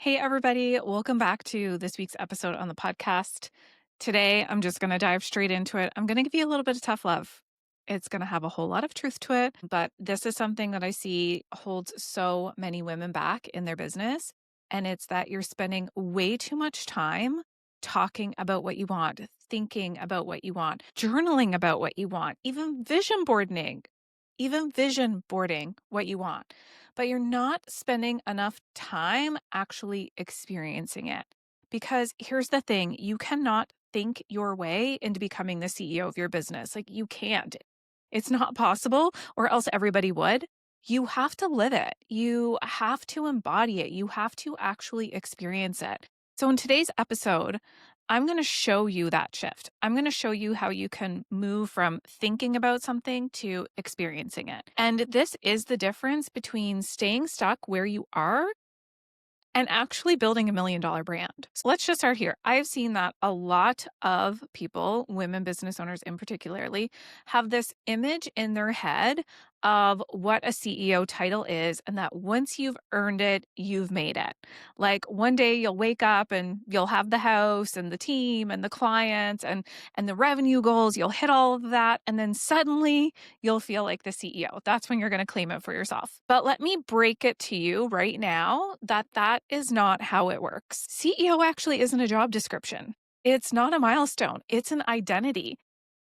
Hey, everybody. Welcome back to this week's episode on the podcast. Today, I'm just going to dive straight into it. I'm going to give you a little bit of tough love. It's going to have a whole lot of truth to it, but this is something that I see holds so many women back in their business. And it's that you're spending way too much time talking about what you want, thinking about what you want, journaling about what you want, even vision boarding what you want, but you're not spending enough time actually experiencing it. Because here's the thing, you cannot think your way into becoming the CEO of your business. Like, you can't. It's not possible, or else everybody would. You have to live it. You have to embody it. You have to actually experience it. So, in today's episode, I'm going to show you that shift. I'm going to show you how you can move from thinking about something to experiencing it. And this is the difference between staying stuck where you are and actually building $1 million brand. So let's just start here. I've seen that a lot of people, women business owners in particularly, have this image in their head of what a CEO title is, and that once you've earned it, you've made it. Like, one day you'll wake up and you'll have the house and the team and the clients and the revenue goals, you'll hit all of that, and then suddenly you'll feel like the CEO. That's when you're going to claim it for yourself. But let me break it to you right now that that is not how it works. CEO actually isn't a job description. It's not a milestone. It's an identity.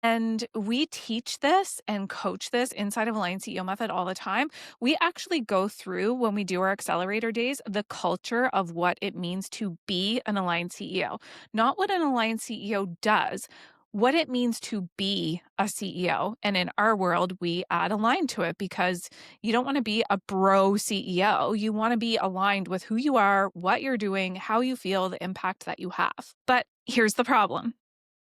And we teach this and coach this inside of Aligned CEO Method all the time. We actually go through, when we do our accelerator days, the culture of what it means to be an aligned CEO, not what an aligned CEO does, what it means to be a CEO. And in our world, we add aligned to it because you don't want to be a bro CEO. You want to be aligned with who you are, what you're doing, how you feel, the impact that you have. But here's the problem.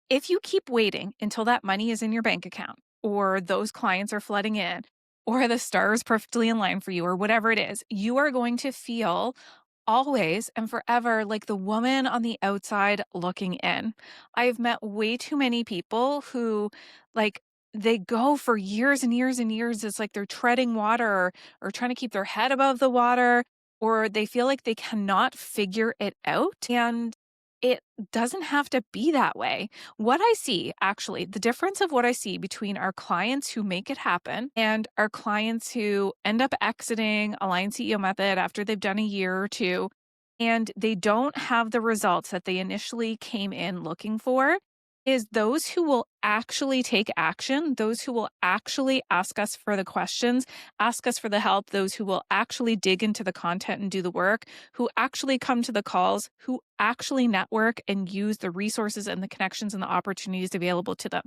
If you keep waiting until that money is in your bank account, or those clients are flooding in, or the stars perfectly in line for you, or whatever it is, you are going to feel always and forever like the woman on the outside looking in. I've met way too many people who, like, they go for years and years and years. It's like they're treading water, or trying to keep their head above the water, or they feel like they cannot figure it out. And it doesn't have to be that way. What I see, actually, the difference of what I see between our clients who make it happen and our clients who end up exiting Aligned CEO Method after they've done a year or two, and they don't have the results that they initially came in looking for, is those who will actually take action, those who will actually ask us for the questions, ask us for the help, those who will actually dig into the content and do the work, who actually come to the calls, who actually network and use the resources and the connections and the opportunities available to them.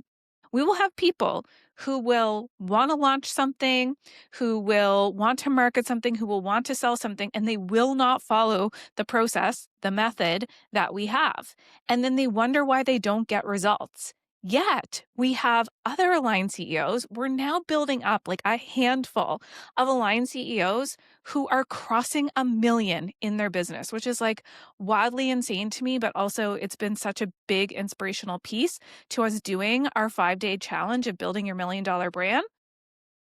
We will have people who will want to launch something, who will want to market something, who will want to sell something, and they will not follow the process, the method that we have. And then they wonder why they don't get results. Yet we have other aligned CEOs. We're now building up like a handful of aligned CEOs who are crossing 1 million in their business, which is like wildly insane to me, but also it's been such a big inspirational piece to us doing our 5-day challenge of building your $1 million brand.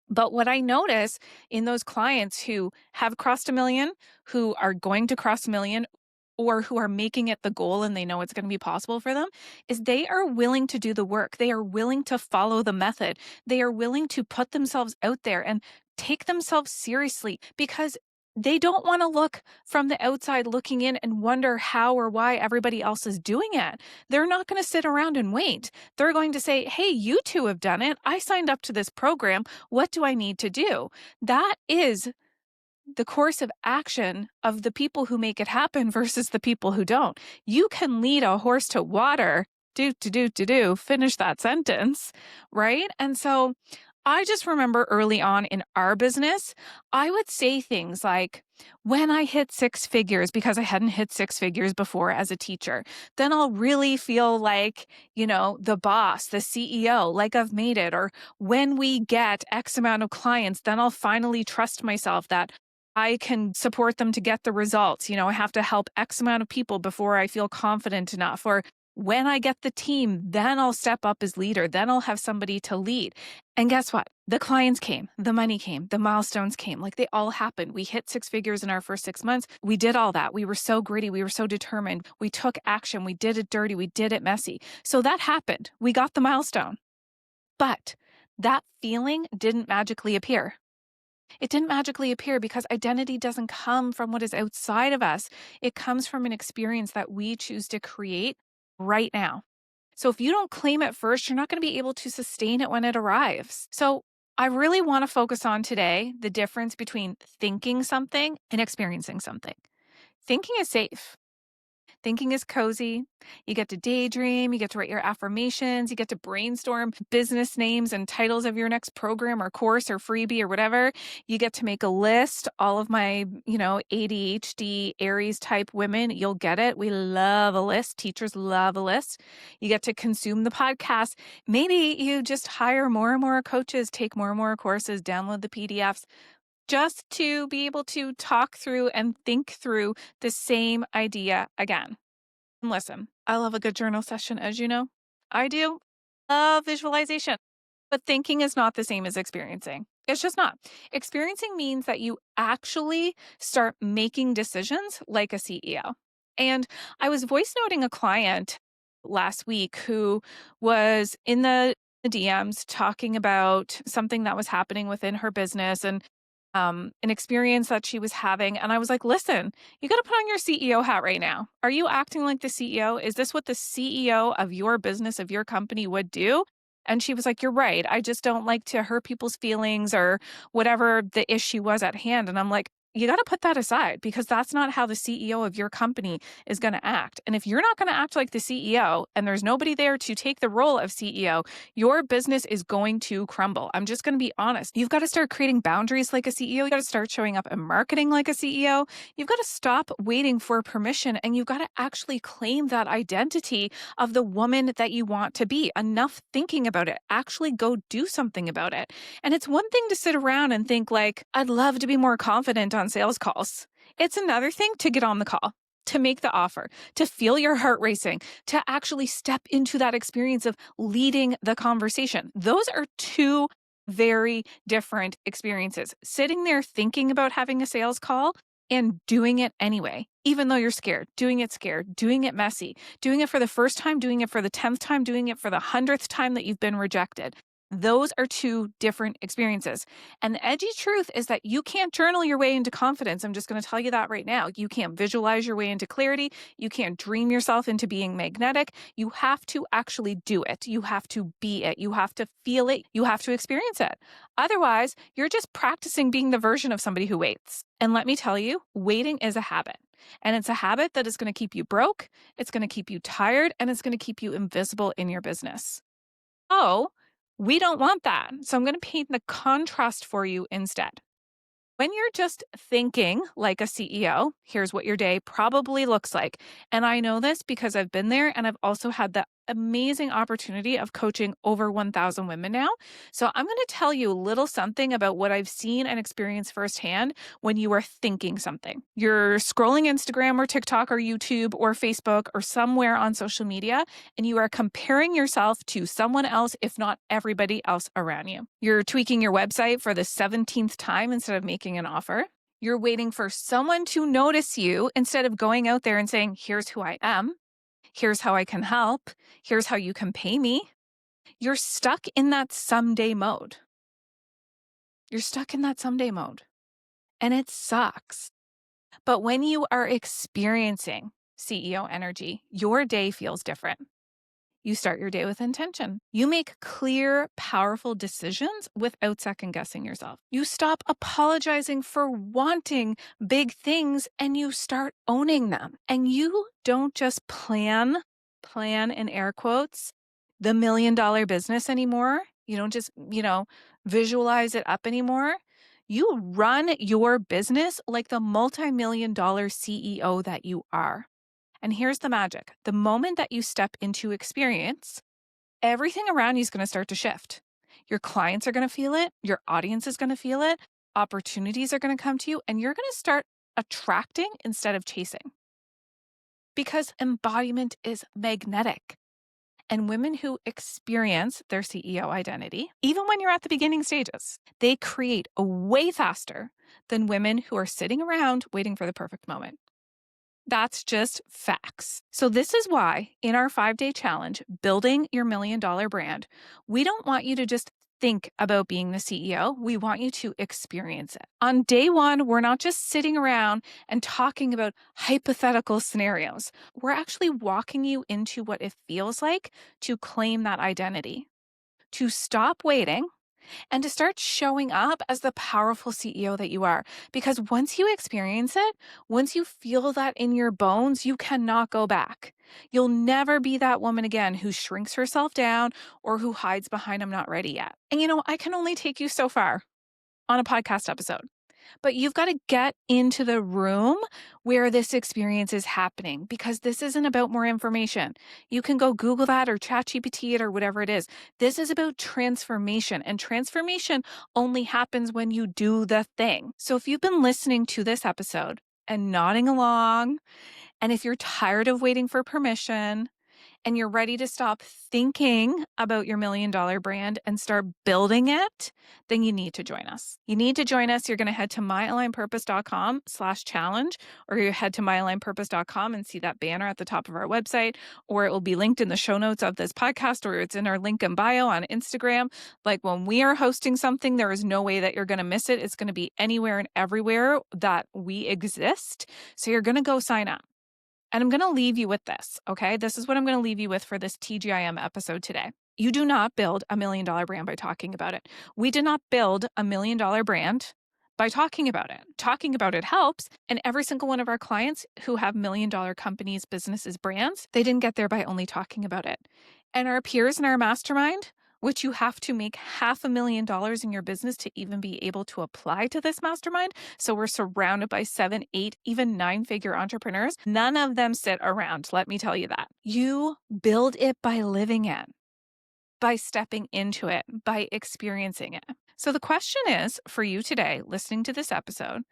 But what I notice in those clients who have crossed 1 million, who are going to cross 1 million, or who are making it the goal and they know it's going to be possible for them, is they are willing to do the work. They are willing to follow the method. They are willing to put themselves out there and take themselves seriously, because they don't want to look from the outside looking in and wonder how or why everybody else is doing it. They're not going to sit around and wait. They're going to say, hey, you two have done it. I signed up to this program. What do I need to do? That is the course of action of the people who make it happen versus the people who don't. You can lead a horse to water, finish that sentence, right? And so I just remember early on in our business, I would say things like, when I hit 6 figures, because I hadn't hit 6 figures before as a teacher, then I'll really feel like, the boss, the CEO, like I've made it. Or when we get X amount of clients, then I'll finally trust myself that I can support them to get the results. I have to help X amount of people before I feel confident enough. Or When I get the team, then I'll step up as leader. Then I'll have somebody to lead. And guess what? The clients came, the money came, the milestones came. Like they all happened. We hit 6 figures in our first 6 months. We did all that. We were so gritty. We were so determined. We took action. We did it dirty. We did it messy. So that happened. We got the milestone. But that feeling didn't magically appear. It didn't magically appear because identity doesn't come from what is outside of us. It comes from an experience that we choose to create right now. So if you don't claim it first, you're not going to be able to sustain it when it arrives. So I really want to focus on today the difference between thinking something and experiencing something. Thinking is safe. Thinking is cozy. You get to daydream, you get to write your affirmations, you get to brainstorm business names and titles of your next program or course or freebie or whatever. You get to make a list. All of my, ADHD, Aries type women, you'll get it. We love a list. Teachers love a list. You get to consume the podcast. Maybe you just hire more and more coaches, take more and more courses, download the PDFs, just to be able to talk through and think through the same idea again. And listen, I love a good journal session, as you know. I do love visualization, but thinking is not the same as experiencing. It's just not. Experiencing means that you actually start making decisions like a CEO. And I was voice noting a client last week who was in the DMs talking about something that was happening within her business and an experience that she was having. And I was like, listen, you got to put on your CEO hat right now. Are you acting like the CEO? Is this what the CEO of your business, of your company would do? And she was like, you're right. I just don't like to hurt people's feelings or whatever the issue was at hand. And I'm like, you got to put that aside because that's not how the CEO of your company is going to act. And if you're not going to act like the CEO and there's nobody there to take the role of CEO, your business is going to crumble. I'm just going to be honest. You've got to start creating boundaries like a CEO. You got to start showing up and marketing like a CEO. You've got to stop waiting for permission and you've got to actually claim that identity of the woman that you want to be. Enough thinking about it. Actually go do something about it. And it's one thing to sit around and think like, I'd love to be more confident on sales calls. It's another thing to get on the call, to make the offer, to feel your heart racing, to actually step into that experience of leading the conversation. Those are two very different experiences. Sitting there thinking about having a sales call and doing it anyway, even though you're scared, doing it messy, doing it for the first time, doing it for the 10th time, doing it for the 100th time that you've been rejected. Those are two different experiences. And the edgy truth is that you can't journal your way into confidence. I'm just going to tell you that right now. You can't visualize your way into clarity. You can't dream yourself into being magnetic. You have to actually do it. You have to be it. You have to feel it. You have to experience it. Otherwise, you're just practicing being the version of somebody who waits. And let me tell you, waiting is a habit. And it's a habit that is going to keep you broke. It's going to keep you tired. And it's going to keep you invisible in your business. Oh, we don't want that. So I'm going to paint the contrast for you instead. When you're just thinking like a CEO, here's what your day probably looks like. And I know this because I've been there and I've also had the amazing opportunity of coaching over 1,000 women now. So I'm going to tell you a little something about what I've seen and experienced firsthand when you are thinking something. You're scrolling Instagram or TikTok or YouTube or Facebook or somewhere on social media, and you are comparing yourself to someone else, if not everybody else around you. You're tweaking your website for the 17th time instead of making an offer. You're waiting for someone to notice you instead of going out there and saying, here's who I am. Here's how I can help. Here's how you can pay me. You're stuck in that someday mode. You're stuck in that someday mode. And it sucks. But when you are experiencing CEO energy, your day feels different. You start your day with intention. You make clear, powerful decisions without second guessing yourself. You stop apologizing for wanting big things and you start owning them. And you don't just plan in air quotes, the $1 million business anymore. You don't just, visualize it up anymore. You run your business like the multi-million-dollar CEO that you are. And here's the magic. The moment that you step into experience, everything around you is going to start to shift. Your clients are going to feel it. Your audience is going to feel it. Opportunities are going to come to you, and you're going to start attracting instead of chasing. because embodiment is magnetic. And women who experience their CEO identity, even when you're at the beginning stages, they create way faster than women who are sitting around waiting for the perfect moment. That's just facts. So, this is why in our 5-day challenge, Building Your $1 Million Brand, we don't want you to just think about being the CEO. We want you to experience it. On day one, we're not just sitting around and talking about hypothetical scenarios. We're actually walking you into what it feels like to claim that identity, to stop waiting and to start showing up as the powerful CEO that you are. Because once you experience it, once you feel that in your bones, you cannot go back. You'll never be that woman again who shrinks herself down or who hides behind, I'm not ready yet. And I can only take you so far on a podcast episode. But you've got to get into the room where this experience is happening, because this isn't about more information. You can go Google that or ChatGPT it or whatever it is. This is about transformation, and transformation only happens when you do the thing. So if you've been listening to this episode and nodding along, and if you're tired of waiting for permission, and you're ready to stop thinking about your $1 Million brand and start building it, then you need to join us. You need to join us. You're going to head to myalignedpurpose.com/challenge, or you head to myalignedpurpose.com and see that banner at the top of our website, or it will be linked in the show notes of this podcast, or it's in our link in bio on Instagram. Like, when we are hosting something, there is no way that you're going to miss it. It's going to be anywhere and everywhere that we exist. So you're going to go sign up. And I'm going to leave you with this, okay? This is what I'm going to leave you with for this TGIM episode today. You do not build a $1 million brand by talking about it. We did not build a $1 million brand by talking about it. Talking about it helps. And every single one of our clients who have $1 million companies, businesses, brands, they didn't get there by only talking about it. And our peers in our mastermind, which you have to make $500,000 in your business to even be able to apply to this mastermind. So we're surrounded by 7, 8, even 9-figure entrepreneurs. None of them sit around. Let me tell you that. You build it by living it, by stepping into it, by experiencing it. So the question is for you today, listening to this episode.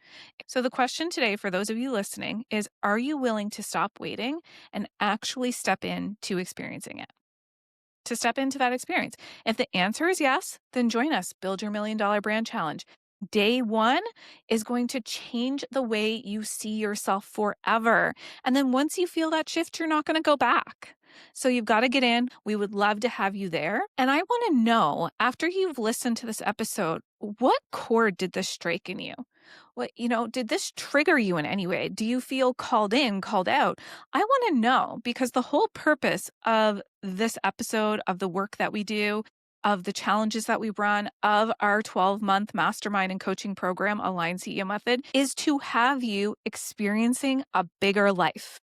So the question today for those of you listening is, are you willing to stop waiting and actually step into experiencing it? To step into that experience. If the answer is yes, then join us. Build Your $1 Million Brand Challenge. Day one is going to change the way you see yourself forever. And then once you feel that shift, you're not going to go back. So you've got to get in. We would love to have you there. And I want to know, after you've listened to this episode, what chord did this strike in you? Did this trigger you in any way? Do you feel called in, called out? I want to know, because the whole purpose of this episode, of the work that we do, of the challenges that we run, of our 12-month mastermind and coaching program, Align CEO Method, is to have you experiencing a bigger life.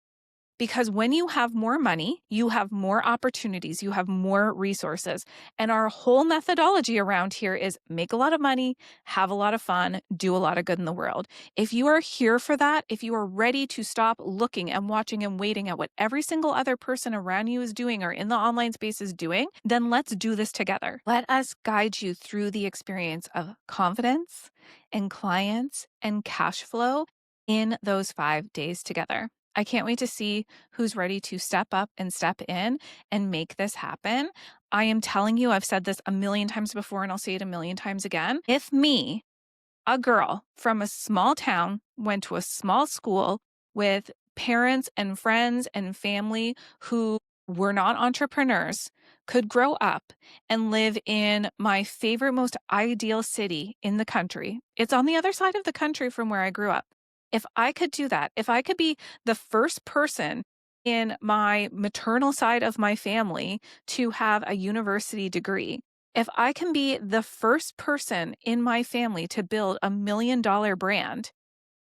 Because when you have more money, you have more opportunities, you have more resources. And our whole methodology around here is make a lot of money, have a lot of fun, do a lot of good in the world. If you are here for that, if you are ready to stop looking and watching and waiting at what every single other person around you is doing or in the online space is doing, then let's do this together. Let us guide you through the experience of confidence and clients and cash flow in those 5 days together. I can't wait to see who's ready to step up and step in and make this happen. I am telling you, I've said this a million times before, and I'll say it a million times again. If me, a girl from a small town, went to a small school with parents and friends and family who were not entrepreneurs, could grow up and live in my favorite, most ideal city in the country. It's on the other side of the country from where I grew up. If I could do that, if I could be the first person in my maternal side of my family to have a university degree, if I can be the first person in my family to build a $1 million brand,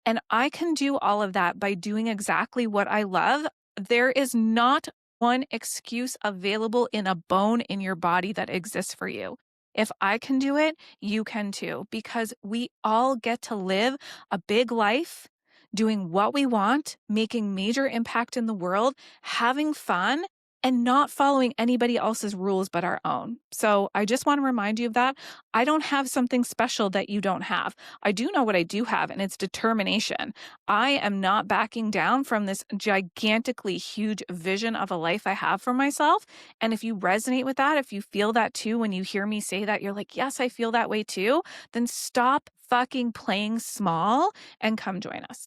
and I can do all of that by doing exactly what I love, there is not one excuse available in a bone in your body that exists for you. If I can do it, you can too, because we all get to live a big life doing what we want, making major impact in the world, having fun, and not following anybody else's rules but our own. So I just want to remind you of that. I don't have something special that you don't have. I do know what I do have, and it's determination. I am not backing down from this gigantically huge vision of a life I have for myself. And if you resonate with that, if you feel that too, when you hear me say that, you're like, yes, I feel that way too, then stop fucking playing small and come join us.